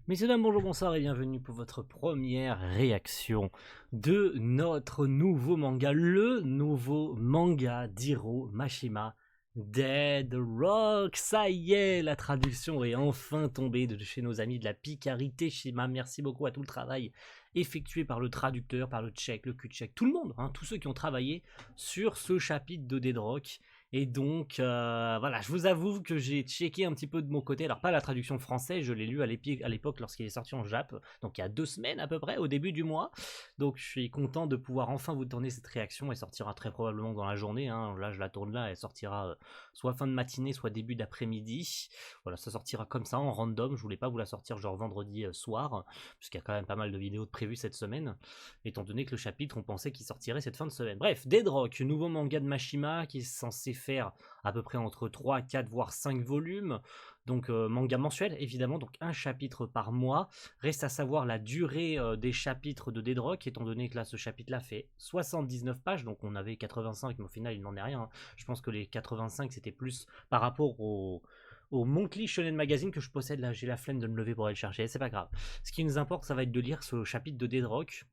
Messieurs, dames, bonjour, bonsoir et bienvenue pour votre première réaction de notre nouveau manga, le nouveau manga d'Hiro Mashima, Dead Rock. Ça y est, la traduction est enfin tombée de chez nos amis de la Picari Teshima. Merci beaucoup à tout le travail effectué par le traducteur, par le tchèque, le Q-check, tout le monde, tous ceux qui ont travaillé sur ce chapitre de Dead Rock. Et donc, voilà, je vous avoue que j'ai checké un petit peu de mon côté. Alors, pas la traduction française, je l'ai lu à l'époque lorsqu'il est sorti en Jap, donc il y a 2 semaines à peu près, au début du mois. Donc, je suis content de pouvoir enfin vous tourner cette réaction. Elle sortira très probablement dans la journée. Là, je la tourne là, elle sortira soit fin de matinée, soit début d'après-midi. Voilà, ça sortira comme ça, en random. Je voulais pas vous la sortir genre vendredi soir, puisqu'il y a quand même pas mal de vidéos de prévues cette semaine, étant donné que le chapitre, on pensait qu'il sortirait cette fin de semaine. Bref, Dead Rock, nouveau manga de Mashima qui est censé faire à peu près entre 3, 4, voire 5 volumes. Donc manga mensuel évidemment, donc un chapitre par mois. Reste à savoir la durée des chapitres de Dead Rock, étant donné que là ce chapitre là fait 79 pages, donc on avait 85, mais au final il n'en est rien. Je pense que les 85 c'était plus par rapport au Monthly Shonen Magazine que je possède. Là j'ai la flemme de me lever pour aller le chercher, c'est pas grave. Ce qui nous importe, ça va être de lire ce chapitre de Dead Rock.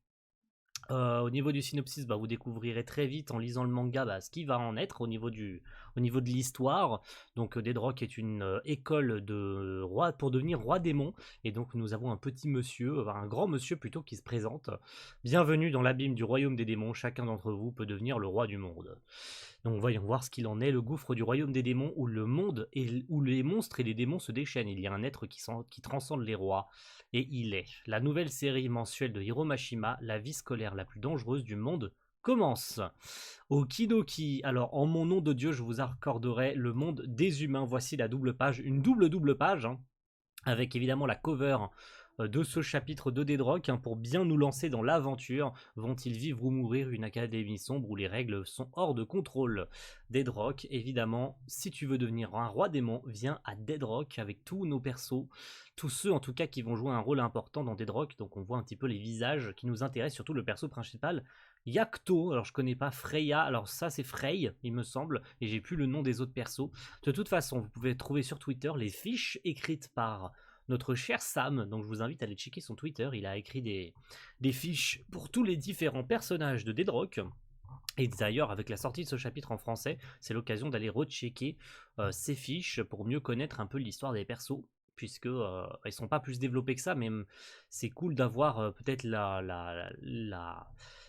Au niveau du synopsis, vous découvrirez très vite en lisant le manga ce qui va en être au niveau de l'histoire. Donc Dead Rock est une école de roi pour devenir roi démon. Et donc nous avons un petit monsieur, un grand monsieur plutôt, qui se présente. Bienvenue dans l'abîme du royaume des démons, chacun d'entre vous peut devenir le roi du monde. Donc voyons voir ce qu'il en est, le gouffre du royaume des démons où le monde et où les monstres et les démons se déchaînent. Il y a un être qui transcende les rois. Et il est. La nouvelle série mensuelle de Hiro Mashima, la vie scolaire la plus dangereuse du monde, commence. Okidoki, alors en mon nom de Dieu, je vous accorderai le monde des humains. Voici la double page, une double page, avec évidemment la cover de ce chapitre de Dead Rock, pour bien nous lancer dans l'aventure. Vont-ils vivre ou mourir, une académie sombre où les règles sont hors de contrôle? Dead Rock, évidemment, si tu veux devenir un roi démon, viens à Dead Rock avec tous nos persos, tous ceux en tout cas qui vont jouer un rôle important dans Dead Rock. Donc on voit un petit peu les visages qui nous intéressent, surtout le perso principal, Yakuto. Alors je connais pas Freya, alors ça c'est Frey il me semble, et j'ai plus le nom des autres persos. De toute façon, vous pouvez trouver sur Twitter les fiches écrites par notre cher Sam, donc je vous invite à aller checker son Twitter. Il a écrit des fiches pour tous les différents personnages de Dead Rock. Et d'ailleurs, avec la sortie de ce chapitre en français, c'est l'occasion d'aller rechecker ces fiches pour mieux connaître un peu l'histoire des persos, puisque ils sont pas plus développés que ça, mais c'est cool d'avoir peut-être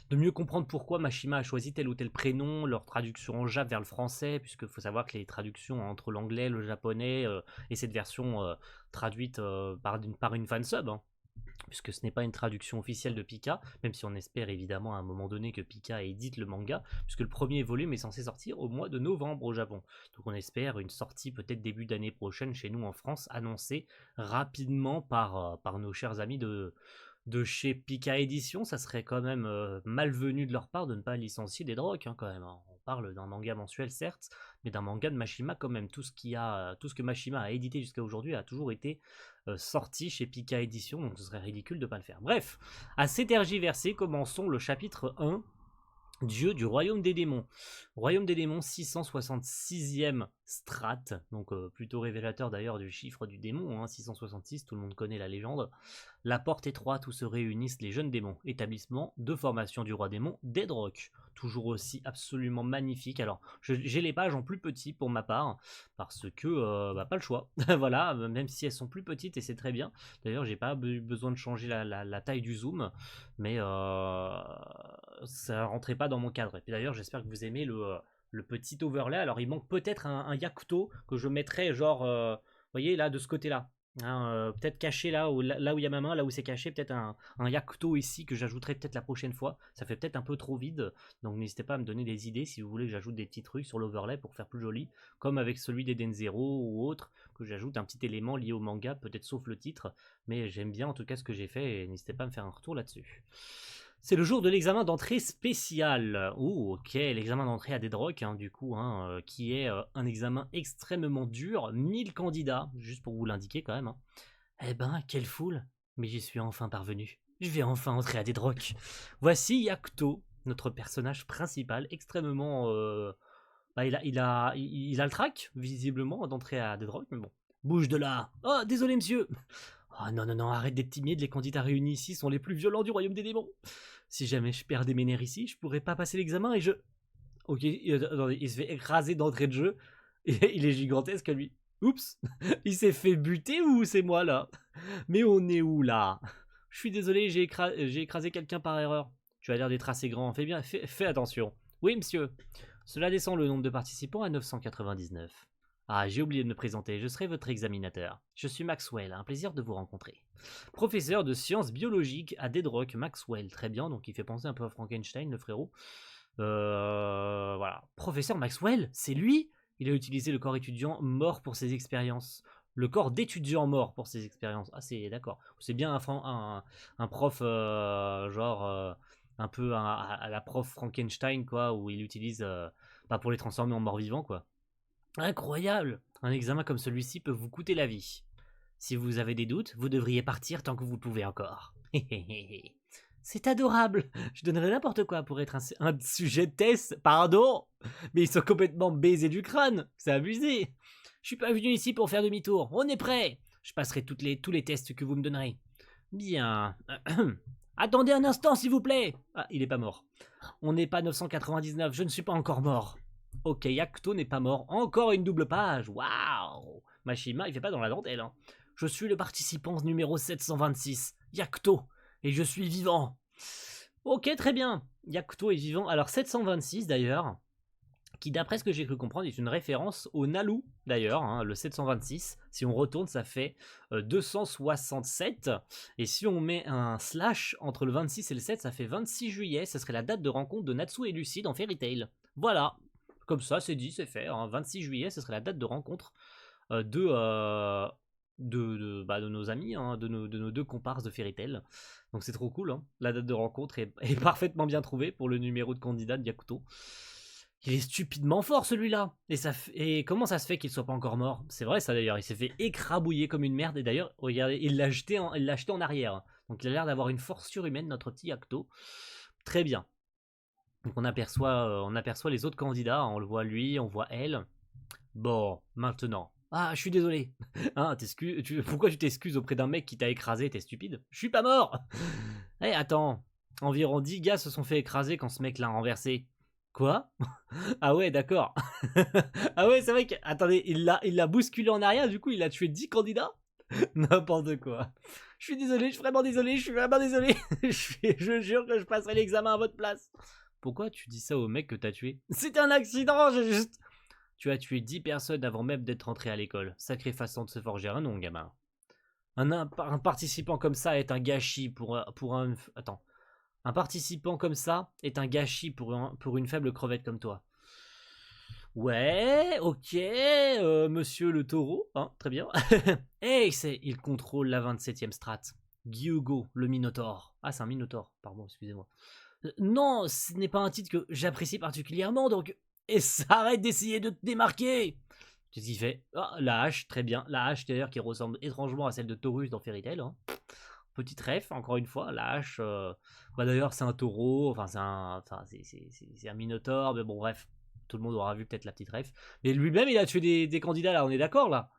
de mieux comprendre pourquoi Mashima a choisi tel ou tel prénom, leur traduction en jap vers le français, puisque faut savoir que les traductions entre l'anglais, le japonais et cette version traduite par une fansub, puisque ce n'est pas une traduction officielle de Pika, même si on espère évidemment à un moment donné que Pika édite le manga, puisque le premier volume est censé sortir au mois de novembre au Japon. Donc on espère une sortie peut-être début d'année prochaine chez nous en France, annoncée rapidement par nos chers amis de chez Pika Édition. Ça serait quand même malvenu de leur part de ne pas licencier des drogues quand même. On parle d'un manga mensuel certes, mais d'un manga de Mashima quand même. Tout ce que Mashima a édité jusqu'à aujourd'hui a toujours été sorti chez Pika Édition, donc ce serait ridicule de ne pas le faire. Bref, assez tergiversé, commençons le chapitre 1. Dieu du royaume des démons. Royaume des démons, 666e strate, donc plutôt révélateur d'ailleurs du chiffre du démon, 666, tout le monde connaît la légende. La porte étroite où se réunissent les jeunes démons. Établissement de formation du roi démon, Dead Rock. Toujours aussi absolument magnifique. Alors, j'ai les pages en plus petit pour ma part, parce que, pas le choix. Voilà, même si elles sont plus petites et c'est très bien. D'ailleurs, j'ai pas eu besoin de changer la taille du zoom, mais ça rentrait pas dans mon cadre. Et puis d'ailleurs, j'espère que vous aimez le petit overlay. Alors, il manque peut-être un Yakuto que je mettrais genre, vous voyez, là, de ce côté-là. Peut-être caché là où il y a ma main, là où c'est caché, peut-être un Yakuto ici que j'ajouterai peut-être la prochaine fois. Ça fait peut-être un peu trop vide, donc n'hésitez pas à me donner des idées si vous voulez que j'ajoute des petits trucs sur l'overlay pour faire plus joli, comme avec celui d'Eden Zero ou autre, que j'ajoute un petit élément lié au manga, peut-être sauf le titre, mais j'aime bien en tout cas ce que j'ai fait et n'hésitez pas à me faire un retour là-dessus. C'est le jour de l'examen d'entrée spécial. Oh, ok, l'examen d'entrée à Dead Rock, du coup, qui est un examen extrêmement dur. 1000 candidats, juste pour vous l'indiquer quand même. Eh ben, quelle foule. Mais j'y suis enfin parvenu. Je vais enfin entrer à Dead Rock. Voici Yakuto, notre personnage principal, extrêmement... il a le trac, visiblement, d'entrer à Dead Rock, mais bon. Bouge de là. Oh, désolé, monsieur. Oh non, non, non, arrête d'être timide, les candidats réunis ici sont les plus violents du royaume des démons. Si jamais je perds des ménères ici, je pourrais pas passer l'examen et je... Ok, attendez, il se fait écraser d'entrée de jeu. Et il est gigantesque lui. Oups, il s'est fait buter ou c'est moi là? Mais on est où là? Je suis désolé, j'ai écrasé quelqu'un par erreur. Tu as l'air d'être assez grand, fais bien, fais attention. Oui monsieur. Cela descend le nombre de participants à 999. Ah, j'ai oublié de me présenter, je serai votre examinateur. Je suis Maxwell, un plaisir de vous rencontrer. Professeur de sciences biologiques à Deadrock, Maxwell, très bien, donc il fait penser un peu à Frankenstein, le frérot. Voilà. Professeur Maxwell, c'est lui? Il a utilisé le corps étudiant mort pour ses expériences. Le corps d'étudiant mort pour ses expériences. Ah, c'est d'accord. C'est bien un prof, un peu à la prof Frankenstein, quoi, où il utilise bah, pour les transformer en morts vivants, quoi. Incroyable! Un examen comme celui-ci peut vous coûter la vie. Si vous avez des doutes, vous devriez partir tant que vous pouvez encore. C'est adorable! Je donnerais n'importe quoi pour être un sujet de test, pardon! Mais ils sont complètement baisés du crâne, c'est abusé! Je suis pas venu ici pour faire demi-tour, on est prêt! Je passerai tous les tests que vous me donnerez. Bien. Attendez un instant, s'il vous plaît! Ah, il est pas mort. On n'est pas 999, je ne suis pas encore mort. Ok, Yakuto n'est pas mort. Encore une double page. Waouh! Mashima, il fait pas dans la dentelle. Hein. Je suis le participant numéro 726, Yakuto, et je suis vivant. Ok, très bien. Yakuto est vivant. Alors 726 d'ailleurs, qui d'après ce que j'ai cru comprendre est une référence au Nalu d'ailleurs, hein, le 726. Si on retourne, ça fait 267. Et si on met un slash entre le 26 et le 7, ça fait 26 juillet. Ce serait la date de rencontre de Natsu et Lucie dans Fairy Tail. Voilà. Comme ça, c'est dit, c'est fait. Hein. 26 juillet, ce serait la date de rencontre de nos amis, hein, de nos deux comparses de Fairy Tail. Donc c'est trop cool. Hein. La date de rencontre est parfaitement bien trouvée pour le numéro de candidat de Yakuto. Il est stupidement fort celui-là. Et comment ça se fait qu'il soit pas encore mort? C'est vrai ça d'ailleurs. Il s'est fait écrabouiller comme une merde. Et d'ailleurs, regardez, il l'a jeté en arrière. Donc il a l'air d'avoir une force surhumaine, notre petit Yakuto. Très bien. Donc on aperçoit les autres candidats, on le voit lui, on voit elle. Bon, maintenant. Ah, je suis désolé. Hein, pourquoi tu t'excuses auprès d'un mec qui t'a écrasé? T'es stupide? Je suis pas mort. Eh, attends. Environ 10 gars se sont fait écraser quand ce mec l'a renversé. Quoi? Ah ouais, d'accord. Ah ouais, c'est vrai que... Attendez, il l'a bousculé en arrière, du coup il a tué 10 candidats? N'importe quoi. Je suis désolé, je suis vraiment désolé, je suis vraiment désolé. Je jure que je passerai l'examen à votre place. Pourquoi tu dis ça au mec que t'as tué? C'était un accident, j'ai juste... Tu as tué 10 personnes avant même d'être rentré à l'école. Sacrée façon de se forger un nom, gamin. Un participant comme ça est un gâchis pour un... Attends. Un participant comme ça est un gâchis pour une faible crevette comme toi. Ouais, ok, monsieur le taureau, hein, très bien. Hey, il contrôle la 27e strat. Gyugo, le Minotaure. Ah, c'est un Minotaure, pardon, excusez-moi. Non, ce n'est pas un titre que j'apprécie particulièrement, donc... Et ça arrête d'essayer de te démarquer. Qu'est-ce qu'il fait? Ah, la hache, très bien. La hache, d'ailleurs, qui ressemble étrangement à celle de Taurus dans Fairy Tail. Hein. Petite ref, encore une fois, la hache... Bah, d'ailleurs, c'est un taureau, enfin, c'est un Minotaure, mais bon, bref. Tout le monde aura vu peut-être la petite ref. Mais lui-même, il a tué des candidats, là, on est d'accord, là?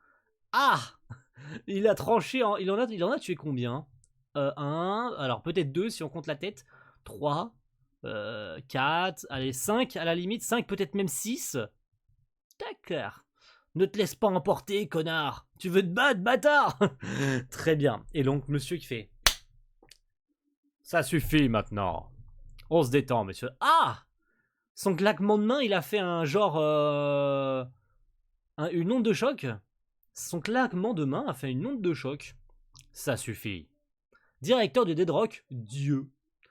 Ah! Il a tranché, il en a tué combien? Un, alors peut-être deux si on compte la tête. 3, 4, allez, 5 à la limite, 5, peut-être même 6. D'accord. Ne te laisse pas emporter, connard. Tu veux te battre, bâtard? Très bien. Et donc, monsieur qui fait... Ça suffit maintenant. On se détend, monsieur. Ah! Son claquement de main, il a fait un genre... une onde de choc. Son claquement de main a fait une onde de choc. Ça suffit. Directeur de Deadrock, Dieu.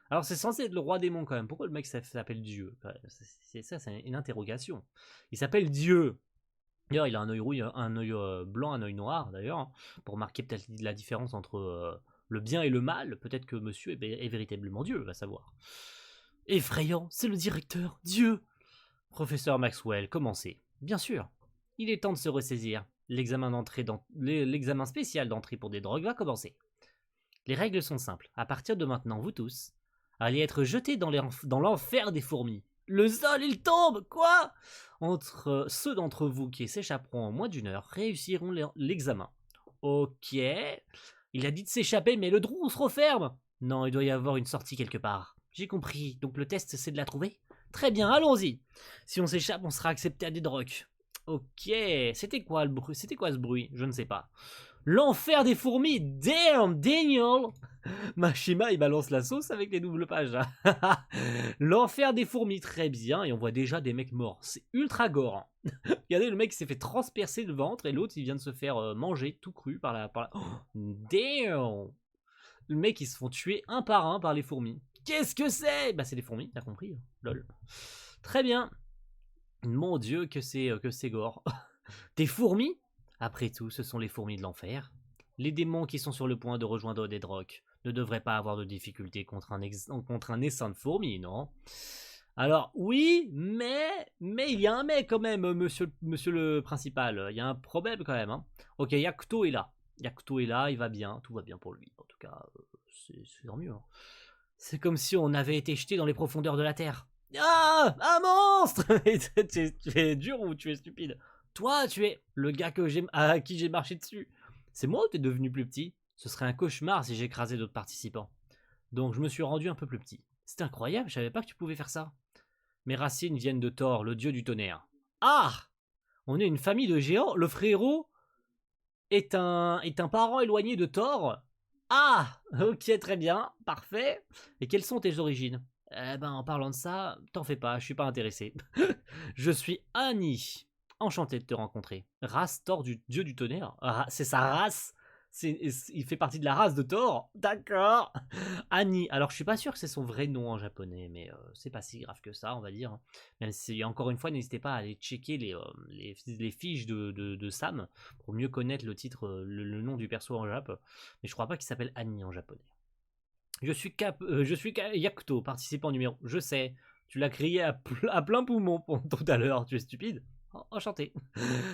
Alors c'est censé être le roi démon quand même. Pourquoi le mec s'appelle Dieu? C'est une interrogation. Il s'appelle Dieu. D'ailleurs, il a un œil rouge, un œil blanc, un œil noir d'ailleurs, hein, pour marquer peut-être la différence entre le bien et le mal. Peut-être que monsieur est véritablement Dieu, va savoir. Effrayant, c'est le directeur, Dieu. Professeur Maxwell, commencez. Bien sûr. Il est temps de se ressaisir. L'examen spécial d'entrée pour des drogues va commencer. Les règles sont simples. À partir de maintenant, vous tous allez être jetés dans l'enfer des fourmis. Le sol, il tombe. Quoi? Entre ceux d'entre vous qui s'échapperont en moins d'1 heure réussiront l'examen. Ok. Il a dit de s'échapper, mais le trou se referme. Non, il doit y avoir une sortie quelque part. J'ai compris. Donc le test, c'est de la trouver? Très bien, allons-y. Si on s'échappe, on sera accepté à Deadrock. Ok, c'était quoi le bruit? C'était quoi ce bruit? Je ne sais pas. L'enfer des fourmis. Damn, Daniel. Mashima, il balance la sauce avec les doubles pages. L'enfer des fourmis, très bien. Et on voit déjà des mecs morts. C'est ultra gore. Regardez, le mec s'est fait transpercer le ventre et l'autre, il vient de se faire manger tout cru par la... Oh, damn. Le mec, ils se font tuer un par un par les fourmis. Qu'est-ce que c'est? Bah, c'est des fourmis, t'as compris. Lol. Très bien. Mon Dieu, que c'est gore. Des fourmis? Après tout, ce sont les fourmis de l'enfer. Les démons qui sont sur le point de rejoindre Deadrock ne devraient pas avoir de difficultés contre un essaim de fourmis, non? Alors, oui, mais il y a un mais quand même, monsieur le principal. Il y a un problème quand même. Hein. Ok, Yakuto est là. Yakuto est là, il va bien, tout va bien pour lui. En tout cas, c'est tant mieux. Hein. C'est comme si on avait été jeté dans les profondeurs de la Terre. Ah, un monstre. Tu es dur ou tu es stupide? Toi, tu es le gars à qui j'ai marché dessus. C'est moi ou t'es devenu plus petit? Ce serait un cauchemar si j'écrasais d'autres participants. Donc je me suis rendu un peu plus petit. C'est incroyable, je savais pas que tu pouvais faire ça. Mes racines viennent de Thor, le dieu du tonnerre. Ah! On est une famille de géants. Le frérot est un parent éloigné de Thor. Ah! Ok, très bien, parfait. Et quelles sont tes origines? Eh ben, en parlant de ça, t'en fais pas, je suis pas intéressé. Je suis Annie. Enchanté de te rencontrer. Race Thor du dieu du tonnerre. Ah, c'est sa race. Il fait partie de la race de Thor. D'accord. Annie. Alors, je suis pas sûr que c'est son vrai nom en japonais, mais c'est pas si grave que ça, on va dire. Même si, encore une fois, n'hésitez pas à aller checker les fiches de Sam pour mieux connaître le titre, le nom du perso en Jap. Mais je crois pas qu'il s'appelle Annie en japonais. Je suis Yakuto, participant numéro. Je sais, tu l'as crié à plein poumon tout à l'heure. Tu es stupide. Enchanté.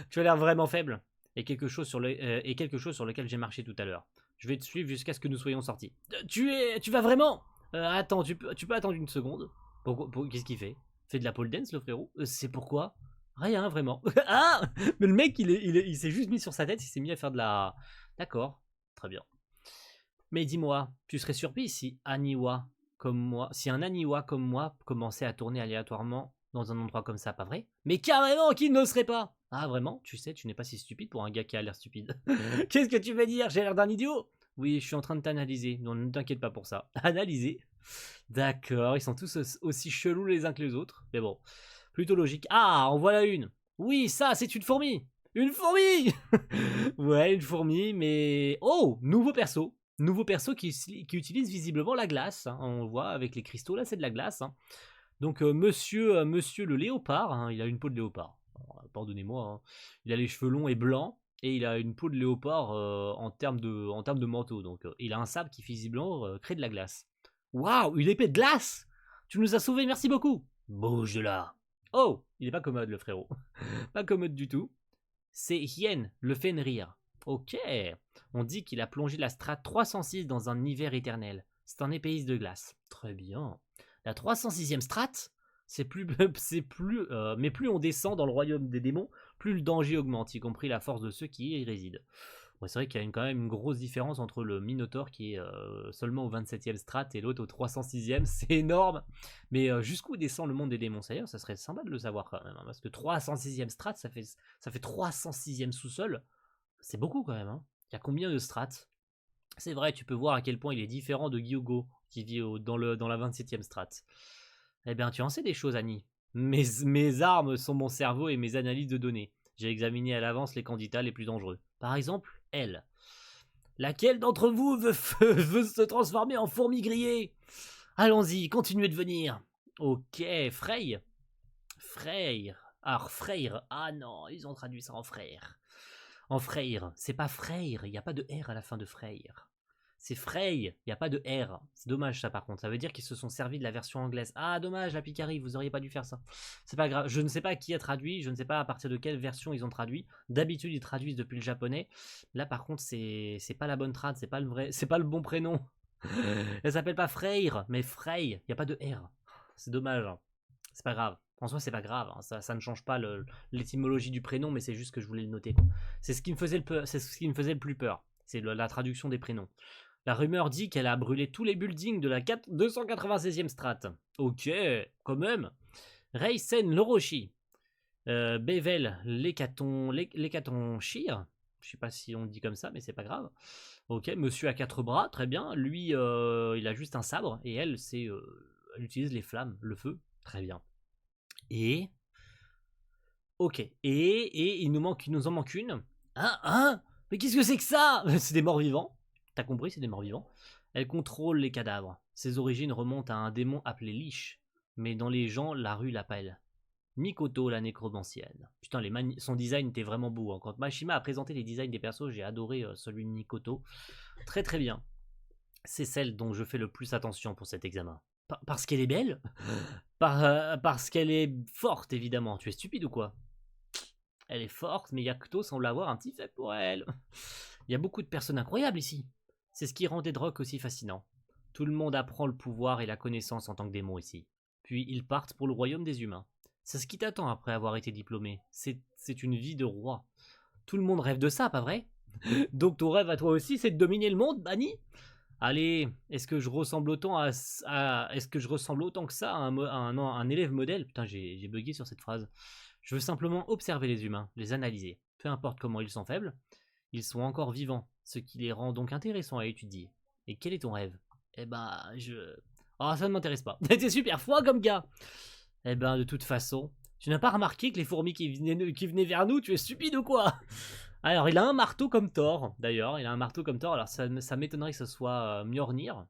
Tu as l'air vraiment faible. Et quelque chose sur lequel j'ai marché tout à l'heure. Je vais te suivre jusqu'à ce que nous soyons sortis. Tu vas vraiment? Attends, tu peux attendre une seconde. Qu'est-ce qu'il fait? Fait de la pole dance, le frérot? C'est pourquoi? Rien, vraiment. Ah! Mais le mec, il s'est juste mis sur sa tête, il s'est mis à faire de la... D'accord, très bien. Mais dis-moi, tu serais surpris si un Aniwa comme moi commençait à tourner aléatoirement dans un endroit comme ça, pas vrai? Mais carrément, qui ne le serait pas? Ah vraiment? Tu sais, tu n'es pas si stupide pour un gars qui a l'air stupide. Qu'est-ce que tu veux dire? J'ai l'air d'un idiot? Oui, je suis en train de t'analyser, non, ne t'inquiète pas pour ça. Analyser? D'accord, ils sont tous aussi chelous les uns que les autres, mais bon, plutôt logique. Ah, en voilà une! Oui, ça, c'est une fourmi! Une fourmi! Ouais, une fourmi, mais... Oh, nouveau perso! Nouveau perso qui utilise visiblement la glace. Hein. On voit avec les cristaux, là, c'est de la glace. Hein. Donc, monsieur le léopard, hein, il a une peau de léopard. Pardonnez-moi. Hein. Il a les cheveux longs et blancs. Et il a une peau de léopard en termes de manteau. Donc, il a un sabre qui, visiblement, crée de la glace. Waouh, une épée de glace! Tu nous as sauvés, merci beaucoup! Bouge de là! Oh, il est pas commode, le frérot. Pas commode du tout. C'est Hien, le Fenrir. Ok, on dit qu'il a plongé la strate 306 dans un hiver éternel. C'est un épéiste de glace. Très bien. La 306e strate, mais plus on descend dans le royaume des démons, plus le danger augmente, y compris la force de ceux qui y résident. Ouais, c'est vrai qu'il y a quand même une grosse différence entre le Minotaur qui est seulement au 27e strate et l'autre au 306e, c'est énorme. Mais jusqu'où descend le monde des démons? D'ailleurs, ça serait sympa de le savoir quand même, hein, parce que 306e strate, ça fait 306e sous-sol. C'est beaucoup quand même. Hein. Il y a combien de strates? C'est vrai, tu peux voir à quel point il est différent de Gyugo, qui vit dans la 27e strate. Eh bien, tu en sais des choses, Annie. Mes armes sont mon cerveau et mes analyses de données. J'ai examiné à l'avance les candidats les plus dangereux. Par exemple, elle. Laquelle d'entre vous veut se transformer en fourmi grillée? Allons-y, continuez de venir. Ok, Frey. Freyr. Ah, Freyr. Ah non, ils ont traduit ça en frère. En Freyr. C'est pas Freyr, il n'y a pas de R à la fin de Freyr. C'est Frey, il n'y a pas de R. C'est dommage ça par contre, ça veut dire qu'ils se sont servis de la version anglaise. Ah dommage la Picari, vous auriez pas dû faire ça. C'est pas grave, je ne sais pas qui a traduit, je ne sais pas à partir de quelle version ils ont traduit. D'habitude ils traduisent depuis le japonais. Là par contre c'est pas la bonne trad, c'est pas le bon prénom. Elle s'appelle pas Freyr, mais Frey, il n'y a pas de R. C'est dommage, c'est pas grave. En soi, c'est pas grave, hein. Ça ne change pas l'étymologie du prénom, mais c'est juste que je voulais le noter. C'est ce qui me faisait le plus peur. C'est la traduction des prénoms. La rumeur dit qu'elle a brûlé tous les buildings de la 296e strate. Ok, quand même. Reisen Loroshi. Bevel l'hécaton Shir. Je sais pas si on dit comme ça, mais c'est pas grave. Ok, monsieur a 4 bras, très bien. Lui, il a juste un sabre. Et elle, elle utilise les flammes, le feu. Très bien. Et... Ok. Et il nous en manque une. Hein? Mais qu'est-ce que c'est que ça? C'est des morts vivants. T'as compris, c'est des morts vivants. Elle contrôle les cadavres. Ses origines remontent à un démon appelé Lich. Mais dans les gens, la rue l'appelle Mikoto, la nécromancienne. Putain, son design était vraiment beau. Hein. Quand Mashima a présenté les designs des persos, j'ai adoré celui de Mikoto. Très très bien. C'est celle dont je fais le plus attention pour cet examen. Parce qu'elle est belle parce qu'elle est forte, évidemment. Tu es stupide ou quoi? Elle est forte, mais Yakuto semble avoir un petit fait pour elle. Il y a beaucoup de personnes incroyables ici. C'est ce qui rend Dead Rock aussi fascinant. Tout le monde apprend le pouvoir et la connaissance en tant que démon ici. Puis ils partent pour le royaume des humains. C'est ce qui t'attend après avoir été diplômé. C'est une vie de roi. Tout le monde rêve de ça, pas vrai? Donc ton rêve à toi aussi, c'est de dominer le monde, Bani? Allez, est-ce que je ressemble autant que ça à un élève modèle? Putain, j'ai bugué sur cette phrase. Je veux simplement observer les humains, les analyser. Peu importe comment ils sont faibles, ils sont encore vivants, ce qui les rend donc intéressants à étudier. Et quel est ton rêve? Eh ben, oh, ça ne m'intéresse pas. T'es super froid comme gars. Eh ben, de toute façon, tu n'as pas remarqué que les fourmis qui venaient vers nous, tu es stupide ou quoi? Alors, il a un marteau comme Thor, d'ailleurs. Il a un marteau comme Thor. Alors, ça m'étonnerait que ce soit Mjolnir.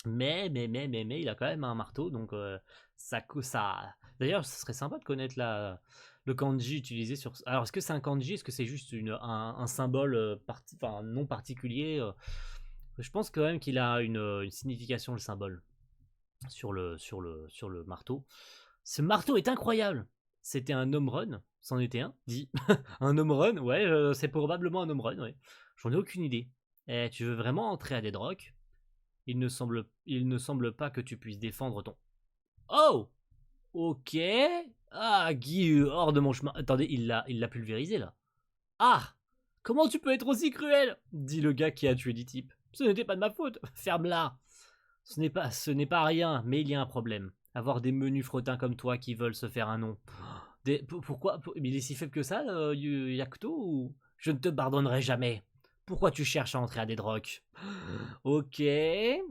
Mais, il a quand même un marteau. Donc, ça. D'ailleurs, ce serait sympa de connaître le kanji utilisé sur. Alors, est-ce que c'est un kanji? Est-ce que c'est juste un symbole non particulier? Je pense quand même qu'il a une signification, le symbole, sur le marteau. Ce marteau est incroyable! C'était un home run, c'en était un, dit. Un home run, ouais, c'est probablement un home run, ouais. J'en ai aucune idée. Eh, tu veux vraiment entrer à Dead Rock? Il ne semble pas que tu puisses défendre ton... Oh! Ok. Ah, Guy, hors de mon chemin. Attendez, il l'a pulvérisé, là. Ah! Comment tu peux être aussi cruel? Dit le gars qui a tué 10 types. Ce n'était pas de ma faute. Ferme-la. Ce n'est pas rien, mais il y a un problème. Avoir des menus frottins comme toi qui veulent se faire un nom. Pourquoi? Il est si faible que ça, Yakuto, ou... Je ne te pardonnerai jamais. Pourquoi tu cherches à entrer à Dead Rock? Ok. Les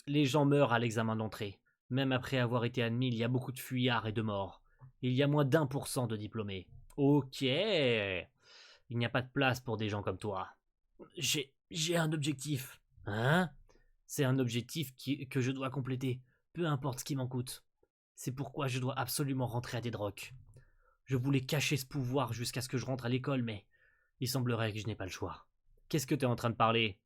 gens meurent à l'examen d'entrée. Même après avoir été admis, il y a beaucoup de fuyards et de morts. Il y a moins d'1% de diplômés. Ok. Il n'y a pas de place pour des gens comme toi. J'ai un objectif. Hein? C'est un objectif que je dois compléter, peu importe ce qui m'en coûte. C'est pourquoi je dois absolument rentrer à Dead Rock. Je voulais cacher ce pouvoir jusqu'à ce que je rentre à l'école, mais il semblerait que je n'ai pas le choix. Qu'est-ce que tu es en train de parler?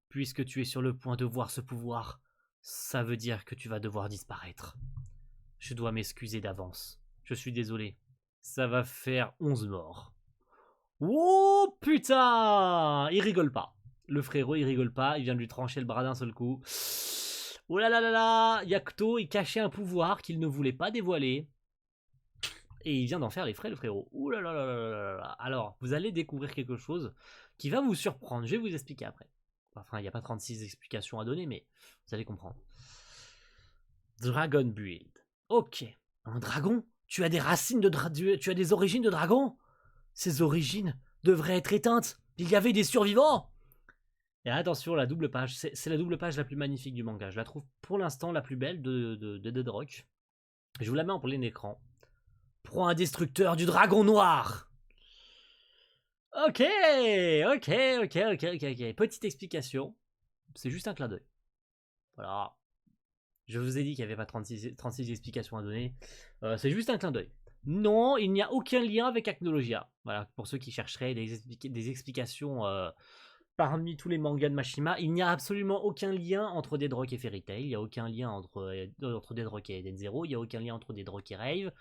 Puisque tu es sur le point de voir ce pouvoir, ça veut dire que tu vas devoir disparaître. Je dois m'excuser d'avance. Je suis désolé. Ça va faire 11 morts. Oh putain! Il rigole pas. Le frérot, il rigole pas. Il vient de lui trancher le bras d'un seul coup. Oh là là là là! Yakuto, il cachait un pouvoir qu'il ne voulait pas dévoiler. Et il vient d'en faire les frais, le frérot. Ouh là là là là là. Alors, vous allez découvrir quelque chose qui va vous surprendre. Je vais vous expliquer après. Enfin, il n'y a pas 36 explications à donner, mais vous allez comprendre. Dragon Build. Ok. Un dragon? Tu as des racines tu as des origines de dragon? Ces origines devraient être éteintes. Il y avait des survivants. Et attention, la double page. C'est la double page la plus magnifique du manga. Je la trouve pour l'instant la plus belle de Dead Rock. Je vous la mets en plein écran. Prends un destructeur du dragon noir. Ok. Petite explication. C'est juste un clin d'œil. Voilà. Je vous ai dit qu'il n'y avait pas 36 explications à donner. C'est juste un clin d'œil. Non, il n'y a aucun lien avec Acnologia. Voilà, pour ceux qui chercheraient des explications parmi tous les mangas de Mashima, il n'y a absolument aucun lien entre Dead Rock et Fairy Tail. Il n'y a aucun lien entre Dead Rock et Eden Zero. Il n'y a aucun lien entre Dead Rock et Rave.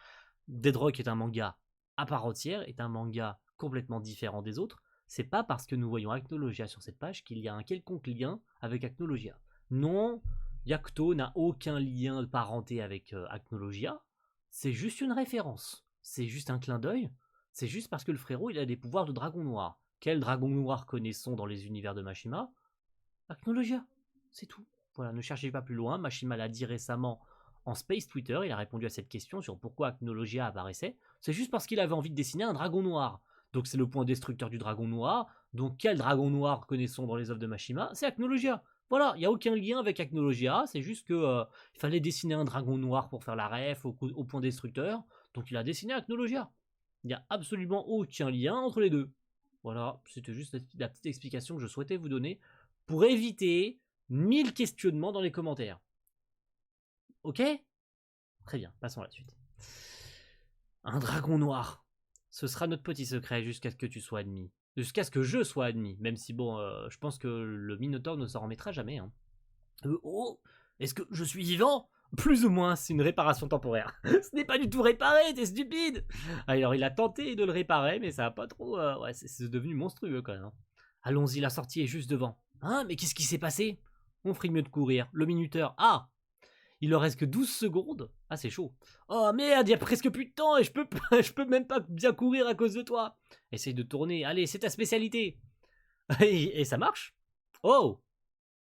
Dead Rock est un manga à part entière, est un manga complètement différent des autres. C'est pas parce que nous voyons Acnologia sur cette page qu'il y a un quelconque lien avec Acnologia. Non, Yakuto n'a aucun lien de parenté avec Acnologia. C'est juste une référence. C'est juste un clin d'œil. C'est juste parce que le frérot, il a des pouvoirs de dragon noir. Quel dragon noir connaissons dans les univers de Mashima? Acnologia, c'est tout. Voilà, ne cherchez pas plus loin. Mashima l'a dit récemment en Space Twitter. Il a répondu à cette question sur pourquoi Acnologia apparaissait. C'est juste parce qu'il avait envie de dessiner un dragon noir. Donc c'est le point destructeur du dragon noir. Donc quel dragon noir connaissons dans les œuvres de Mashima? C'est Acnologia. Voilà, il n'y a aucun lien avec Acnologia. C'est juste que il fallait dessiner un dragon noir pour faire la ref au point destructeur. Donc il a dessiné Acnologia. Il n'y a absolument aucun lien entre les deux. Voilà, c'était juste la petite explication que je souhaitais vous donner pour éviter 1000 questionnements dans les commentaires. Ok? Très bien, passons à la suite. Un dragon noir. Ce sera notre petit secret jusqu'à ce que tu sois admis. Jusqu'à ce que je sois admis. Même si, bon, je pense que le Minotaure ne s'en remettra jamais. Hein. Oh, est-ce que je suis vivant? Plus ou moins, c'est une réparation temporaire. Ce n'est pas du tout réparé, t'es stupide. Alors, il a tenté de le réparer, mais ça n'a pas trop... ouais, c'est devenu monstrueux quand même. Hein. Allons-y, la sortie est juste devant. Hein, mais qu'est-ce qui s'est passé? On ferait mieux de courir. Le minuteur... Ah, il leur reste que 12 secondes. Ah, c'est chaud. Oh merde, il y a presque plus de temps et je peux même pas bien courir à cause de toi. Essaye de tourner. Allez, c'est ta spécialité. Et ça marche. Oh,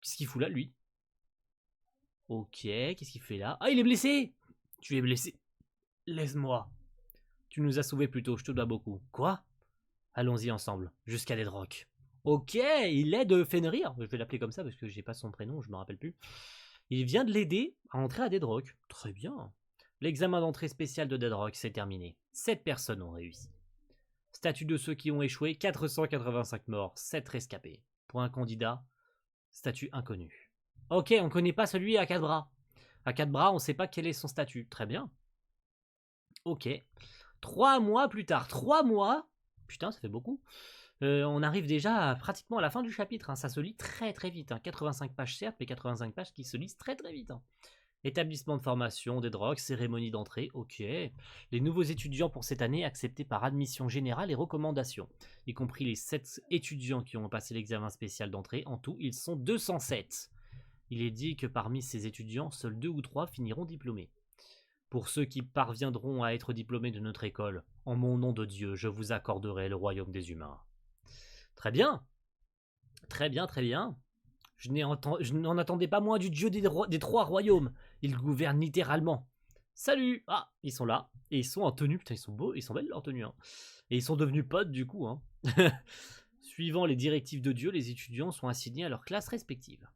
qu'est-ce qu'il fout là, lui? Ok, qu'est-ce qu'il fait là? Ah, il est blessé! Tu es blessé. Laisse-moi. Tu nous as sauvés plus tôt, je te dois beaucoup. Quoi? Allons-y ensemble, jusqu'à Deadrock. Ok, il aide Fenrir. Je vais l'appeler comme ça parce que j'ai pas son prénom, je me rappelle plus. Il vient de l'aider à entrer à Deadrock. Très bien. L'examen d'entrée spécial de Deadrock s'est terminé. 7 personnes ont réussi. Statut de ceux qui ont échoué, 485 morts, 7 rescapés. Pour un candidat, statut inconnu. Ok, on connaît pas celui à 4 bras. À 4 bras, on sait pas quel est son statut. Très bien. Ok. 3 mois plus tard. 3 mois. Putain, ça fait beaucoup. On arrive déjà pratiquement à la fin du chapitre. Hein. Ça se lit très très vite. Hein. 85 pages certes, mais 85 pages qui se lisent très très vite. Hein. Établissement de formation, Deadrock, cérémonie d'entrée, ok. Les nouveaux étudiants pour cette année acceptés par admission générale et recommandation, y compris les 7 étudiants qui ont passé l'examen spécial d'entrée. En tout, ils sont 207. Il est dit que parmi ces étudiants, seuls 2 ou 3 finiront diplômés. Pour ceux qui parviendront à être diplômés de notre école, en mon nom de Dieu, je vous accorderai le royaume des humains. Très bien. Très bien, très bien. Je n'en attendais pas moins du dieu des 3 royaumes. Il gouverne littéralement. Salut! Ah, ils sont là. Et ils sont en tenue. Putain, ils sont beaux. Ils sont belles leur tenue. Hein. Et ils sont devenus potes du coup. Hein. Suivant les directives de Dieu, les étudiants sont assignés à leurs classes respectives.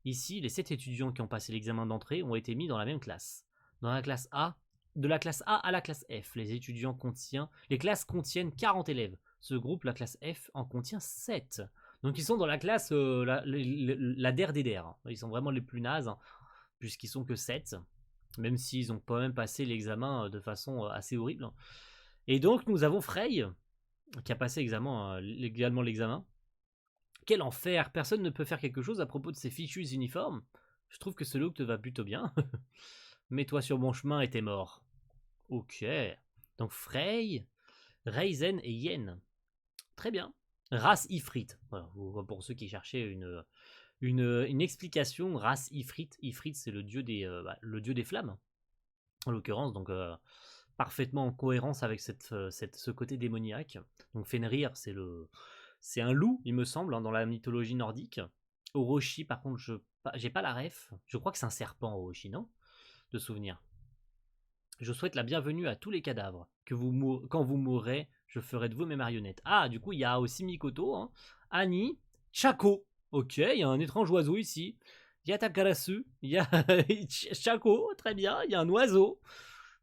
Ici, les 7 étudiants qui ont passé l'examen d'entrée ont été mis dans la même classe. Dans la classe A, de la classe A à la classe F, les classes contiennent 40 élèves. Ce groupe, la classe F, en contient 7. Donc ils sont dans la classe, la der des der. Ils sont vraiment les plus nazes, hein, puisqu'ils sont que 7. Même s'ils ont quand même passé l'examen de façon assez horrible. Et donc nous avons Frey, qui a passé également l'examen. Quel enfer! Personne ne peut faire quelque chose à propos de ces fichus uniformes. Je trouve que ce look te va plutôt bien. Mets-toi sur mon chemin et t'es mort. Ok. Donc Frey, Raizen et Yen. Très bien. Race Ifrit. Voilà, pour ceux qui cherchaient une explication, race Ifrit. Ifrit, c'est le dieu des flammes. En l'occurrence, donc parfaitement en cohérence avec ce côté démoniaque. Donc Fenrir, c'est un loup, il me semble, hein, dans la mythologie nordique. Orochi, par contre, j'ai pas la ref. Je crois que c'est un serpent, Orochi, non? De souvenir. Je souhaite la bienvenue à tous les cadavres. Quand vous mourrez, je ferai de vous mes marionnettes. Ah, du coup, il y a aussi Mikoto, hein, Annie, Chaco. Ok, il y a un étrange oiseau ici. Il y a Takarasu, il y a Chaco, très bien, il y a un oiseau.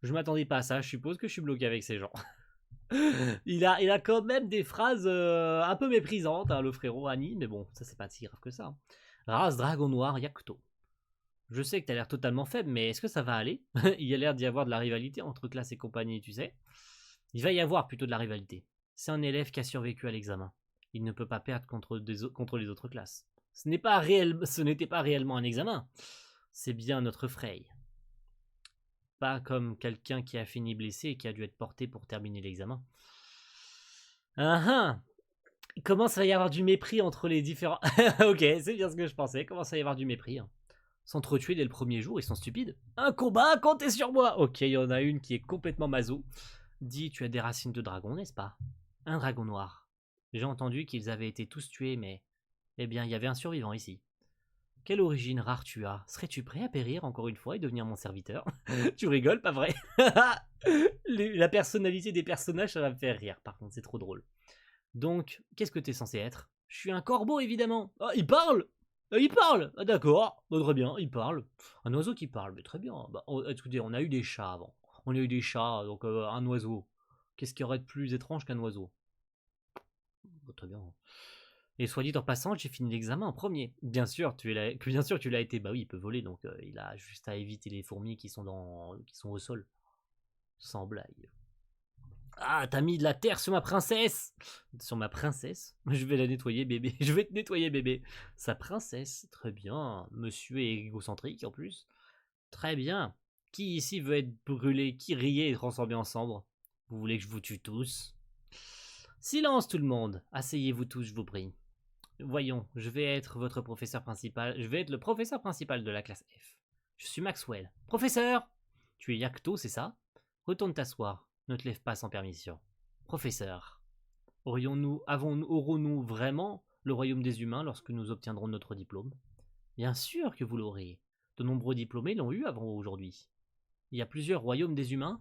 Je m'attendais pas à ça, je suppose que je suis bloqué avec ces gens. il a quand même des phrases un peu méprisantes, hein, le frérot Annie, mais bon, ça c'est pas si grave que ça. Hein. Race dragon noir Yakuto. Je sais que t'as l'air totalement faible, mais est-ce que ça va aller? Il y a l'air d'y avoir de la rivalité entre classe et compagnie, tu sais. Il va y avoir plutôt de la rivalité. C'est un élève qui a survécu à l'examen. Il ne peut pas perdre contre les autres classes. Ce n'était pas réellement un examen. C'est bien notre Frey. Pas comme quelqu'un qui a fini blessé et qui a dû être porté pour terminer l'examen. Il commence à y avoir du mépris entre les différents... Ok, c'est bien ce que je pensais. Il commence à y avoir du mépris. Hein. S'entretuer dès le premier jour, ils sont stupides. Un combat, comptez sur moi. Ok, il y en a une qui est complètement maso. Dis, tu as des racines de dragon, n'est-ce pas? Un dragon noir. J'ai entendu qu'ils avaient été tous tués, mais... Eh bien, il y avait un survivant ici. Quelle origine rare tu as? Serais-tu prêt à périr encore une fois et devenir mon serviteur? Tu rigoles, pas vrai? La personnalité des personnages, ça va me faire rire, par contre, c'est trop drôle. Donc, qu'est-ce que t'es censé être? Je suis un corbeau, évidemment. Ah, il parle! Il parle! Ah, d'accord, très bien, il parle. Un oiseau qui parle, mais très bien. Bah, écoutez, on a eu des chats avant. On a eu des chats, donc un oiseau. Qu'est-ce qu'il y aurait de plus étrange qu'un oiseau? Très bien. Et soit dit en passant, j'ai fini l'examen en premier. Bien sûr, tu l'as été. Bah oui, il peut voler, donc il a juste à éviter les fourmis qui sont au sol. Sans blague. Ah, t'as mis de la terre sur ma princesse! Sur ma princesse? Je vais la nettoyer, bébé. Je vais te nettoyer, bébé. Sa princesse, très bien. Monsieur est égocentrique en plus. Très bien. Qui ici veut être brûlé? Qui riait et transformé en cendre? Vous voulez que je vous tue tous? Silence tout le monde. Asseyez-vous tous, je vous prie. Voyons, je vais être votre professeur principal. Je vais être le professeur principal de la classe F. Je suis Maxwell. Professeur! Tu es Yacto, c'est ça? Retourne t'asseoir. Ne te lève pas sans permission. Professeur. Aurons-nous vraiment le royaume des humains lorsque nous obtiendrons notre diplôme? Bien sûr que vous l'aurez. De nombreux diplômés l'ont eu avant aujourd'hui. Il y a plusieurs royaumes des humains.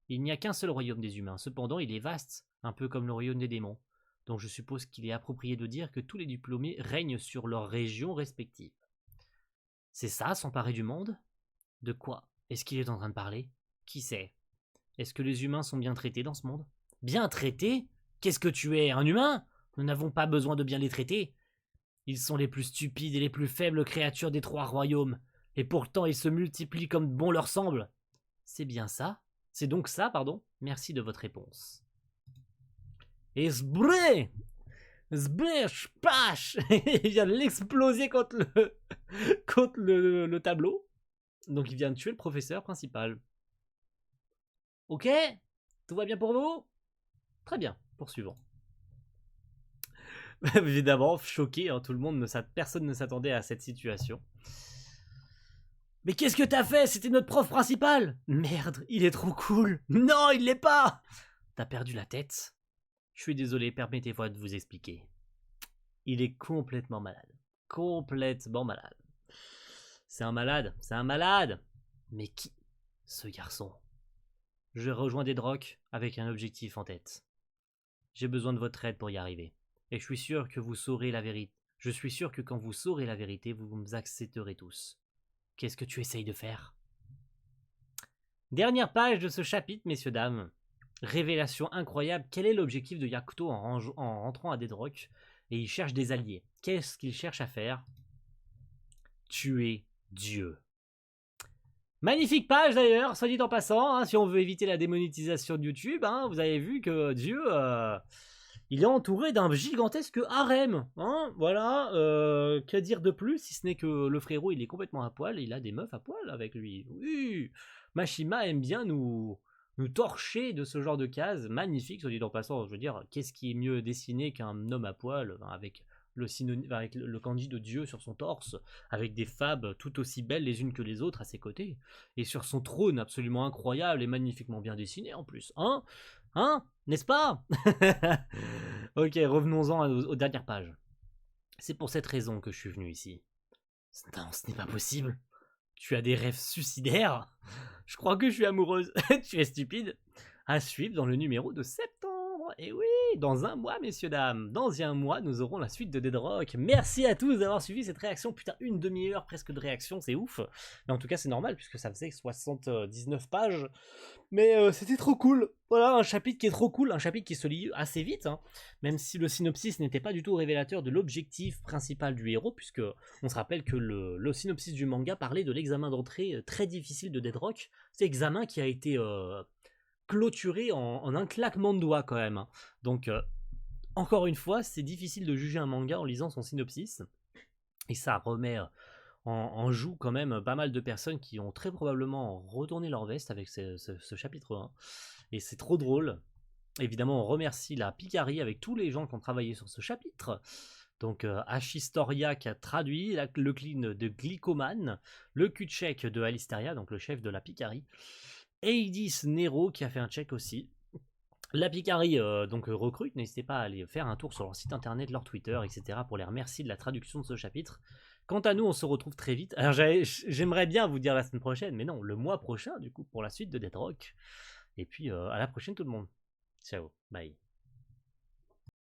Il n'y a qu'un seul royaume des humains. Cependant, il est vaste, un peu comme le royaume des démons. Donc je suppose qu'il est approprié de dire que tous les diplômés règnent sur leurs régions respectives. C'est ça, s'emparer du monde? De quoi est-ce qu'il est en train de parler? Qui sait? Est-ce que les humains sont bien traités dans ce monde? Bien traités? Qu'est-ce que tu es, un humain? Nous n'avons pas besoin de bien les traiter. Ils sont les plus stupides et les plus faibles créatures des trois royaumes, et pourtant ils se multiplient comme bon leur semble. C'est bien ça? C'est donc ça, pardon? Merci de votre réponse. Et sbré! Sbrish, pash! Il vient de l'exploser contre le tableau. Donc il vient de tuer le professeur principal. Ok? Tout va bien pour vous? Très bien, poursuivons. Évidemment, choqué, hein, personne ne s'attendait à cette situation. Mais qu'est-ce que t'as fait? C'était notre prof principal! Merde, il est trop cool! Non, il l'est pas! T'as perdu la tête? Je suis désolé, permettez-moi de vous expliquer. Il est complètement malade. Complètement malade. C'est un malade, c'est un malade! Mais qui? Ce garçon. Je rejoins Deadrock avec un objectif en tête. J'ai besoin de votre aide pour y arriver. Et je suis sûr que vous saurez la vérité. Je suis sûr que quand vous saurez la vérité, vous me accepterez tous. Qu'est-ce que tu essayes de faire? Dernière page de ce chapitre, messieurs, dames. Révélation incroyable. Quel est l'objectif de Yacto en rentrant à Deadrock? Et il cherche des alliés. Qu'est-ce qu'il cherche à faire? Tuer Dieu. Magnifique page d'ailleurs, soit dit en passant, hein, si on veut éviter la démonétisation de YouTube, hein, vous avez vu que Dieu, il est entouré d'un gigantesque harem, hein, voilà, que dire de plus, si ce n'est que le frérot, il est complètement à poil, il a des meufs à poil avec lui, oui, Mashima aime bien nous torcher de ce genre de cases, magnifique, soit dit en passant, je veux dire, qu'est-ce qui est mieux dessiné qu'un homme à poil, avec le kanji de Dieu sur son torse, avec des fabs tout aussi belles les unes que les autres à ses côtés, et sur son trône absolument incroyable et magnifiquement bien dessiné en plus, hein? Hein? N'est-ce pas? Ok, revenons-en aux dernières pages. C'est pour cette raison que je suis venu ici. Non, ce n'est pas possible. Tu as des rêves suicidaires? Je crois que je suis amoureuse. Tu es stupide. À suivre dans le numéro de septembre. Et oui, dans un mois, messieurs, dames. Dans un mois, nous aurons la suite de Deadrock. Merci à tous d'avoir suivi cette réaction. Putain, une demi-heure presque de réaction, c'est ouf. Mais en tout cas, c'est normal puisque ça faisait 79 pages. Mais c'était trop cool. Voilà, un chapitre qui est trop cool, un chapitre qui se lit assez vite, hein, même si le synopsis n'était pas du tout révélateur de l'objectif principal du héros, puisque on se rappelle que le synopsis du manga parlait de l'examen d'entrée très difficile de Deadrock. C'est examen qui a été clôturé en un claquement de doigts quand même. Hein. Donc, encore une fois, c'est difficile de juger un manga en lisant son synopsis, et ça remet en joue quand même pas mal de personnes qui ont très probablement retourné leur veste avec ce chapitre 1. Et c'est trop drôle. Évidemment, on remercie la Picari avec tous les gens qui ont travaillé sur ce chapitre. Donc, Ashistoria qui a traduit, le clean de Glycoman, le Q-check de Alisteria, donc le chef de la Picari, Eidis Nero qui a fait un check aussi. La Picari donc recrute, n'hésitez pas à aller faire un tour sur leur site internet, leur Twitter, etc. pour les remercier de la traduction de ce chapitre. Quant à nous, on se retrouve très vite. Alors j'aimerais bien vous dire la semaine prochaine, mais non, le mois prochain du coup pour la suite de Dead Rock. Et puis à la prochaine tout le monde. Ciao, bye.